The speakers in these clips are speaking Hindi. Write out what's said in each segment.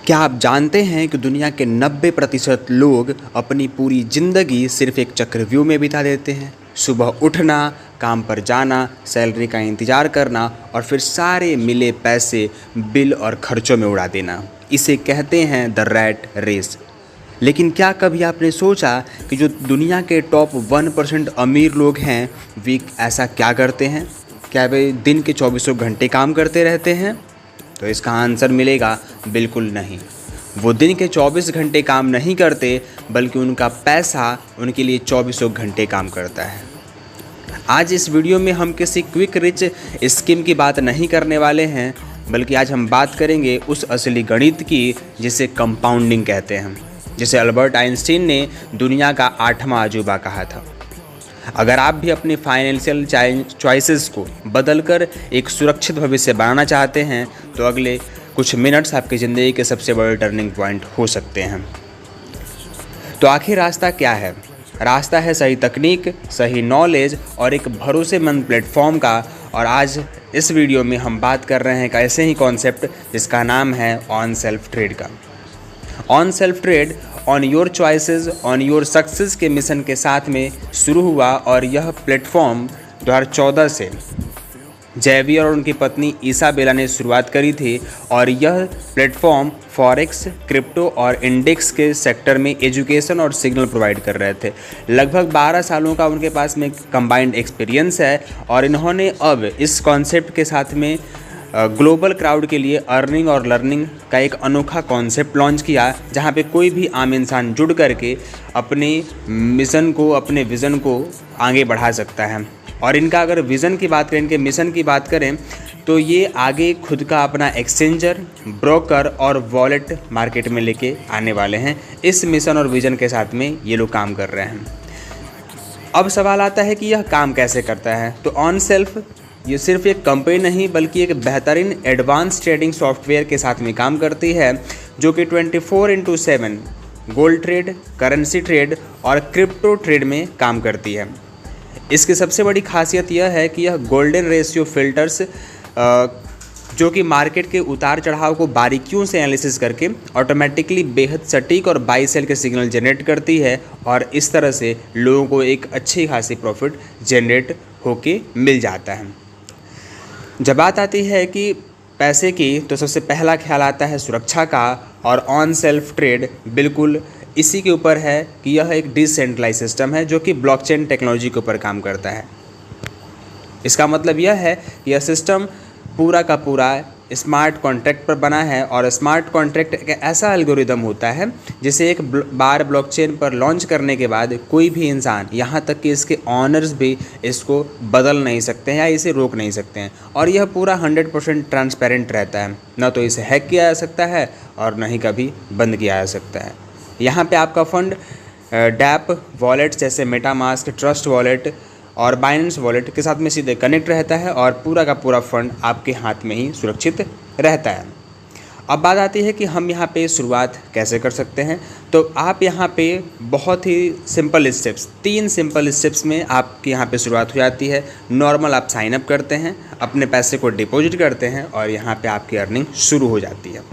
क्या आप जानते हैं कि दुनिया के 90% लोग अपनी पूरी ज़िंदगी सिर्फ एक चक्रव्यूह में बिता देते हैं। सुबह उठना, काम पर जाना, सैलरी का इंतज़ार करना और फिर सारे मिले पैसे बिल और खर्चों में उड़ा देना। इसे कहते हैं द रैट रेस। लेकिन क्या कभी आपने सोचा कि जो दुनिया के टॉप 1% अमीर लोग हैं वे ऐसा क्या करते हैं? क्या वे दिन के 24 घंटे काम करते रहते हैं? तो इसका आंसर मिलेगा बिल्कुल नहीं। वो दिन के 24 घंटे काम नहीं करते, बल्कि उनका पैसा उनके लिए 24 घंटे काम करता है। आज इस वीडियो में हम किसी क्विक रिच स्कीम की बात नहीं करने वाले हैं, बल्कि आज हम बात करेंगे उस असली गणित की जिसे कंपाउंडिंग कहते हैं, जिसे अल्बर्ट आइंस्टीन ने दुनिया का 8वां अजूबा कहा था। अगर आप भी अपनी फाइनेंशियल चॉइसेस को बदलकर एक सुरक्षित भविष्य बनाना चाहते हैं तो अगले कुछ मिनट्स आपकी ज़िंदगी के सबसे बड़े टर्निंग पॉइंट हो सकते हैं। तो आखिर रास्ता क्या है? रास्ता है सही तकनीक, सही नॉलेज और एक भरोसेमंद प्लेटफॉर्म का। और आज इस वीडियो में हम बात कर रहे हैं एक ऐसे ही कॉन्सेप्ट जिसका नाम है ऑन सेल्फ ट्रेड का। On self trade on your choices on your success के मिशन के साथ में शुरू हुआ और यह प्लेटफॉर्म 2014 से जेवियर और उनकी पत्नी इसाबेला ने शुरुआत करी थी। और यह प्लेटफॉर्म फॉरेक्स, क्रिप्टो और इंडेक्स के सेक्टर में एजुकेशन और सिग्नल प्रोवाइड कर रहे थे। लगभग 12 सालों का उनके पास में कंबाइंड एक्सपीरियंस है और इन्होंने अब इस कॉन्सेप्ट के साथ में ग्लोबल क्राउड के लिए अर्निंग और लर्निंग का एक अनोखा कॉन्सेप्ट लॉन्च किया, जहां पे कोई भी आम इंसान जुड़ करके अपने मिशन को, अपने विज़न को आगे बढ़ा सकता है। और इनका अगर विज़न की बात करें, इनके मिशन की बात करें, तो ये आगे खुद का अपना एक्सचेंजर, ब्रोकर और वॉलेट मार्केट में लेके आने वाले हैं। इस मिशन और विज़न के साथ में ये लोग काम कर रहे हैं। अब सवाल आता है कि यह काम कैसे करता है। तो ऑन सेल्फ ये सिर्फ एक कंपनी नहीं, बल्कि एक बेहतरीन एडवांस ट्रेडिंग सॉफ्टवेयर के साथ में काम करती है, जो कि 24/7 गोल्ड ट्रेड, करेंसी ट्रेड और क्रिप्टो ट्रेड में काम करती है। इसकी सबसे बड़ी खासियत यह है कि यह गोल्डन रेशियो फिल्टर्स, जो कि मार्केट के उतार चढ़ाव को बारीकियों से एनालिसिस करके ऑटोमेटिकली बेहद सटीक और बाई सेल के सिग्नल जनरेट करती है और इस तरह से लोगों को एक अच्छी खासी प्रॉफिट जनरेट होके मिल जाता है। जब बात आती है कि पैसे की, तो सबसे पहला ख्याल आता है सुरक्षा का। और ऑन सेल्फ ट्रेड बिल्कुल इसी के ऊपर है कि यह एक डिसेंट्रलाइज सिस्टम है जो कि ब्लॉकचेन टेक्नोलॉजी के ऊपर काम करता है। इसका मतलब यह है कि यह सिस्टम पूरा का पूरा स्मार्ट कॉन्ट्रैक्ट पर बना है और स्मार्ट कॉन्ट्रैक्ट एक ऐसा एल्गोरिदम होता है जिसे एक बार ब्लॉकचेन पर लॉन्च करने के बाद कोई भी इंसान, यहाँ तक कि इसके ऑनर्स भी इसको बदल नहीं सकते हैं या इसे रोक नहीं सकते हैं। और यह पूरा 100% ट्रांसपेरेंट रहता है। न तो इसे हैक किया जा सकता है और न ही कभी बंद किया जा सकता है। यहाँ पे आपका फंड डैप वॉलेट जैसे मेटामास्क, ट्रस्ट वॉलेट और बाइनेंस वॉलेट के साथ में सीधे कनेक्ट रहता है और पूरा का पूरा फंड आपके हाथ में ही सुरक्षित रहता है। अब बात आती है कि हम यहाँ पे शुरुआत कैसे कर सकते हैं। तो आप यहाँ पे बहुत ही सिंपल स्टेप्स, 3 सिंपल स्टेप्स में आपकी यहाँ पे शुरुआत हो जाती है। नॉर्मल आप साइन अप करते हैं, अपने पैसे को डिपॉजिट करते हैं और यहाँ पे आपकी अर्निंग शुरू हो जाती है।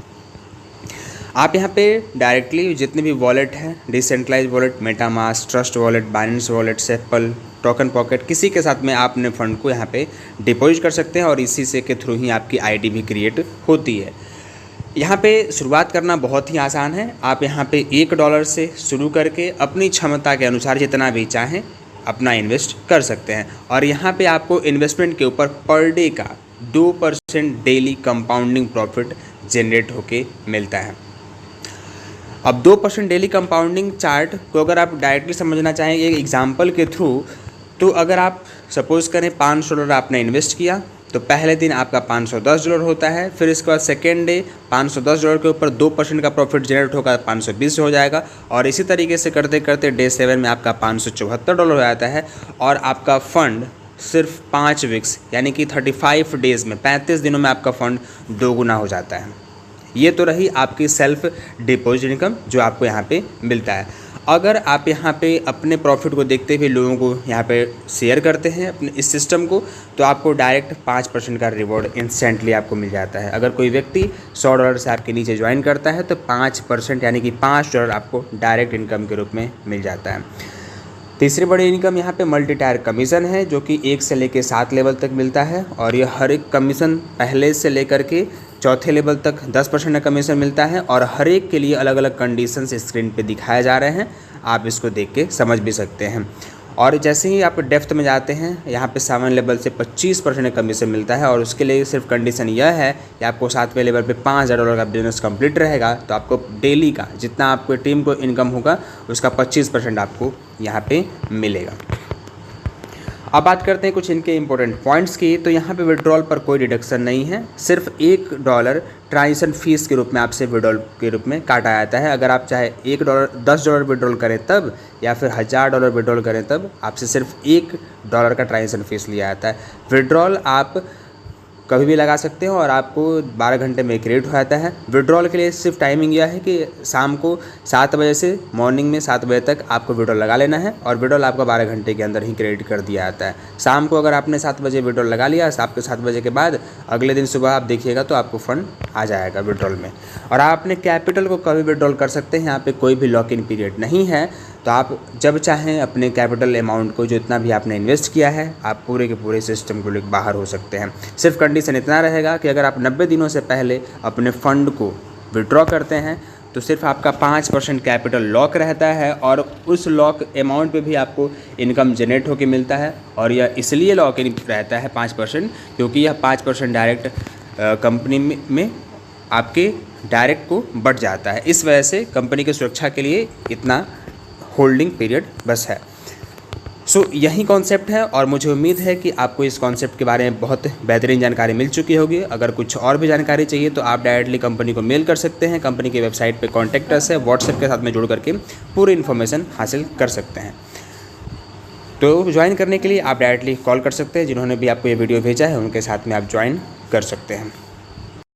आप यहाँ पे डायरेक्टली जितने भी वॉलेट हैं, decentralise wallet, MetaMask, Trust Wallet, Binance wallet, सेपल, टोकन पॉकेट, किसी के साथ में आप अपने फंड को यहाँ पे डिपॉजिट कर सकते हैं और इसी से के थ्रू ही आपकी आईडी भी क्रिएट होती है। यहाँ पे शुरुआत करना बहुत ही आसान है। आप यहाँ पे $1 से शुरू करके अपनी क्षमता के अनुसार जितना भी चाहें अपना इन्वेस्ट कर सकते हैं। और यहाँ पे आपको इन्वेस्टमेंट के ऊपर पर डे का 2% डेली कंपाउंडिंग प्रॉफिट जनरेट होके मिलता है। अब 2% डेली कंपाउंडिंग चार्ट को अगर आप डायरेक्टली समझना चाहें एक एग्जांपल के थ्रू, तो अगर आप सपोज़ करें $500 आपने इन्वेस्ट किया, तो पहले दिन आपका $510 होता है। फिर इसके बाद सेकेंड डे $510 के ऊपर 2% का प्रॉफिट जनरेट होगा, 520 हो जाएगा। और इसी तरीके से करते करते डे 7 में आपका $574 हो जाता है और आपका फ़ंड सिर्फ 5 वीक्स यानी कि 35 डेज़ में, 35 दिनों में आपका फ़ंड दोगुना हो जाता है। ये तो रही आपकी सेल्फ डिपॉजिट इनकम जो आपको यहाँ पे मिलता है। अगर आप यहाँ पे अपने प्रॉफिट को देखते हुए लोगों को यहाँ पे शेयर करते हैं अपने इस सिस्टम को, तो आपको डायरेक्ट 5% का रिवॉर्ड इंस्टेंटली आपको मिल जाता है। अगर कोई व्यक्ति $100 से आपके नीचे ज्वाइन करता है तो 5% यानी कि $5 आपको डायरेक्ट इनकम के रूप में मिल जाता है। तीसरी बड़ी इनकम यहाँ पे मल्टी टायर कमीशन है, जो कि 1 से लेकर 7 लेवल तक मिलता है, और ये हर एक कमीशन पहले से लेकर के चौथे लेवल तक 10% का कमीशन मिलता है, और हर एक के लिए अलग अलग कंडीशंस स्क्रीन पे दिखाए जा रहे हैं, आप इसको देख के समझ भी सकते हैं। और जैसे ही आप डेप्थ में जाते हैं यहाँ पे 7 लेवल से 25% का कमीशन मिलता है, और उसके लिए सिर्फ कंडीशन यह है कि आपको 7वें लेवल पे $5000 का बिजनेस कंप्लीट रहेगा, तो आपको डेली का जितना आपको टीम को इनकम होगा उसका 25% आपको यहाँ पे मिलेगा। अब बात करते हैं कुछ इनके इंपॉर्टेंट पॉइंट्स की। तो यहाँ पे विड्रॉल पर कोई डिडक्शन नहीं है, सिर्फ $1 ट्रांजेक्शन फीस के रूप में आपसे विड्रॉल के रूप में काटा जाता है। अगर आप चाहे $10 विड्रॉल करें तब, या फिर $1000 विड्रॉल करें तब, आपसे सिर्फ $1 का ट्रांजेक्शन फीस लिया जाता है। विड्रॉल आप कभी भी लगा सकते हो और आपको 12 घंटे में क्रेडिट हो जाता है। विड्रॉल के लिए सिर्फ टाइमिंग यह है कि शाम को 7 बजे से मॉर्निंग में 7 बजे तक आपको विड्रॉल लगा लेना है, और विड्रॉल आपका 12 घंटे के अंदर ही क्रेडिट कर दिया जाता है। शाम को अगर आपने 7 बजे विड्रॉल लगा लिया, शाम के 7 बजे के बाद अगले दिन सुबह आप देखिएगा तो आपको फंड आ जाएगा विड्रॉल में। और आप अपने कैपिटल को कभी विड्रॉल कर सकते हैं, यहाँ पे कोई भी लॉक इन पीरियड नहीं है। तो आप जब चाहें अपने कैपिटल अमाउंट को, जो इतना भी आपने इन्वेस्ट किया है, आप पूरे के पूरे सिस्टम को लेकर बाहर हो सकते हैं। सिर्फ कंडीशन इतना रहेगा कि अगर आप 90 दिनों से पहले अपने फ़ंड को विड्रॉ करते हैं तो सिर्फ आपका 5% कैपिटल लॉक रहता है, और उस लॉक अमाउंट पे भी आपको इनकम जनरेट होकर मिलता है। और यह इसलिए लॉक इन रहता है 5%, क्योंकि यह 5% डायरेक्ट कंपनी में आपके डायरेक्ट को बढ़ जाता है। इस वजह से कंपनी की सुरक्षा के लिए इतना होल्डिंग पीरियड बस है। सो यही कॉन्सेप्ट है, और मुझे उम्मीद है कि आपको इस कॉन्सेप्ट के बारे में बहुत बेहतरीन जानकारी मिल चुकी होगी। अगर कुछ और भी जानकारी चाहिए तो आप डायरेक्टली कंपनी को मेल कर सकते हैं। कंपनी की वेबसाइट पे कॉन्टैक्ट अस है, व्हाट्सएप के साथ में जुड़ करके पूरी इन्फॉर्मेशन हासिल कर सकते हैं। तो ज्वाइन करने के लिए आप डायरेक्टली कॉल कर सकते हैं। जिन्होंने भी आपको ये वीडियो भेजा है उनके साथ में आप ज्वाइन कर सकते हैं।